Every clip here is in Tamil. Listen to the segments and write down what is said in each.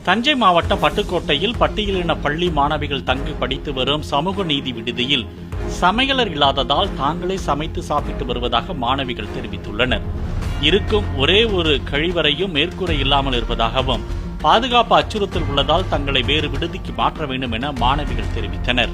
தஞ்சை மாவட்டம் பட்டுக்கோட்டையில் பட்டியலின பள்ளி மாணவிகள் தங்கி படித்து வரும் சமூக நீதி விடுதியில் சமையலர் இல்லாததால் தாங்களே சமைத்து சாப்பிட்டு வருவதாக மாணவிகள் தெரிவித்துள்ளனர். இருக்கும் ஒரே ஒரு கழிவறையும் மேற்கூரை இல்லாமல் இருப்பதாகவும் பாதுகாப்பு அச்சுறுத்தல் உள்ளதால் தங்களை வேறு விடுதிக்கு மாற்ற வேண்டும் என மாணவிகள் தெரிவித்தனர்.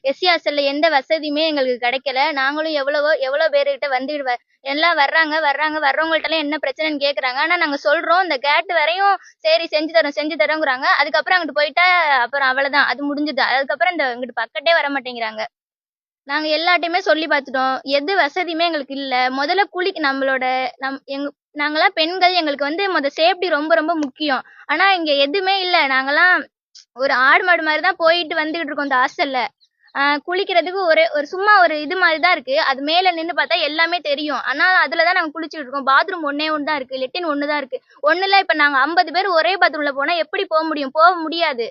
எஸ்சிஆர்எஸ்ல எந்த வசதியுமே எங்களுக்கு கிடைக்கல. நாங்களும் எவ்வளோ பேருக்கிட்ட வந்துட்டு எல்லாம் வர்றவங்கள்ட்ட என்ன பிரச்சனைன்னு கேக்குறாங்க. ஆனா நாங்க சொல்றோம் இந்த கேட் வரையும் சரி செஞ்சு தரோங்கிறாங்க. அதுக்கப்புறம் அங்கிட்டு போயிட்டா அப்புறம் அவ்வளவுதான், அது முடிஞ்சது. அதுக்கப்புறம் இந்த இங்கிட்டு பக்கத்தே வர மாட்டேங்கிறாங்க. நாங்க எல்லாட்டையுமே சொல்லி பார்த்துட்டோம். எது வசதியுமே எங்களுக்கு இல்ல. முதல்ல நாங்கெல்லாம் பெண்கள், எங்களுக்கு சேஃப்டி ரொம்ப ரொம்ப முக்கியம். ஆனா இங்க எதுவுமே இல்ல. நாங்கெல்லாம் ஒரு ஆடு மாடு மாதிரிதான் போயிட்டு வந்துகிட்டு இருக்கோம் இந்த ஹாஸ்டல்ல. குளிக்கிறதுக்கு ஒரு சும்மா ஒரு இது மாதிரிதான் இருக்கு. அது மேல நின்று பார்த்தா எல்லாமே தெரியும். ஆனா அதுலதான் நாங்க குளிச்சுட்டு இருக்கோம். பாத்ரூம் ஒன்னே ஒண்ணுதான் இருக்கு, லெட்டின் ஒண்ணுதான் இருக்கு. ஒண்ணுல இப்ப நாங்க 50 பேர் ஒரே பாத்ரூம்ல போனா எப்படி போக முடியும்? போக முடியாது.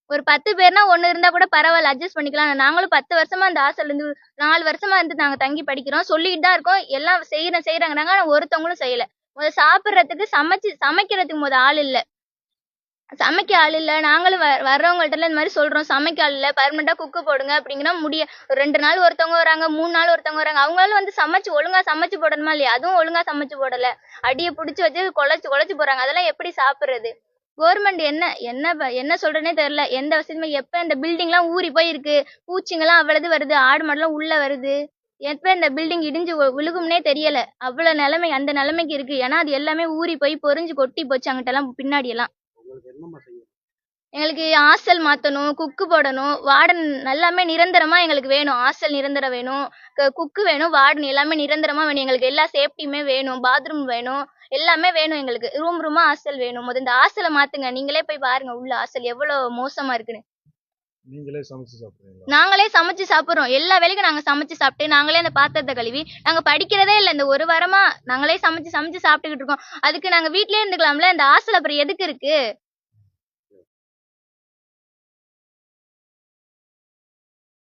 ஒரு 10 பேர்னா ஒண்ணு இருந்தா கூட பரவாயில்ல, அட்ஜஸ்ட் பண்ணிக்கலாம். நாங்களும் 10 வருஷமா இந்த ஹாஸ்டல்ல இருந்து 4 வருஷமா இருந்து நாங்க தங்கி படிக்கிறோம். சொல்லிட்டு தான் இருக்கோம். எல்லாம் செய்யறாங்க. ஆனா ஒருத்தவங்களும் செய்யல. சாப்பிடுறதுக்கு சமைக்கிறதுக்கு ஆள் இல்ல. சமைக்க ஆள் இல்ல. நாங்களும் வர்றவங்கள்ட்ட இந்த மாதிரி சொல்றோம், சமைக்க ஆள் இல்ல, பர்மனண்டா குக்கு போடுங்க அப்படிங்கன்னா 2 நாள் ஒருத்தவங்க வராங்க, 3 நாள் ஒருத்தவங்க வராங்க. அவங்களால ஒழுங்கா சமைச்சு போடணுமா இல்லையா? அதுவும் ஒழுங்கா சமைச்சு போடல. அடியை பிடிச்சி வச்சு குழச்சு போறாங்க. அதெல்லாம் எப்படி சாப்பிடுறது? கவர்மெண்ட் என்ன சொல்றேனே தெரியல. எந்த வசதியுமே. எப்ப இந்த பில்டிங் எல்லாம் ஊறி போய் இருக்கு, பூச்சிங்கெல்லாம் அவ்வளவு வருது, ஆடு மாடுலாம் உள்ள வருது. எப்ப இந்த பில்டிங் இடிஞ்சு விழுகும்னே தெரியல. அவ்வளவு நிலைமை, அந்த நிலைமைக்கு இருக்கு. ஏன்னா அது எல்லாமே ஊறி போய் பொறிஞ்சு கொட்டி போச்சு அங்கிட்ட எல்லாம், பின்னாடி எல்லாம். எங்களுக்கு ஹாஸ்டல் மாத்தணும், குக்கு போடணும், வார்டன் எல்லாமே நிரந்தரமா எங்களுக்கு வேணும். ஹாஸ்டல் நிரந்தரம் வேணும், குக்கு வேணும், வார்டன் எல்லாமே நிரந்தரமா வேணும். எங்களுக்கு எல்லா சேஃப்டியுமே வேணும், பாத்ரூம் வேணும், எல்லாமே வேணும். எங்களுக்கு ரூமா ஹாஸ்டல் வேணும். இந்த ஹாஸ்டலை மாத்துங்க. நீங்களே போய் பாருங்க உள்ள ஹாஸ்டல் எவ்வளவு மோசமா இருக்குன்னு. நாங்களே சமைச்சு சாப்பிடுறோம். எல்லா வேலைக்கும் நாங்க சமைச்சு சாப்பிட்டு நாங்களே அந்த பாத்திரத்தை கழுவி நாங்க படிக்கிறதே இல்லை. இந்த ஒரு வாரமா நாங்களே சமைச்சு சாப்பிட்டுக்கிட்டு இருக்கோம். அதுக்கு நாங்க வீட்லயே இருந்துக்கலாம்ல. இந்த ஹாஸ்டல் அப்புறம் எதுக்கு இருக்கு?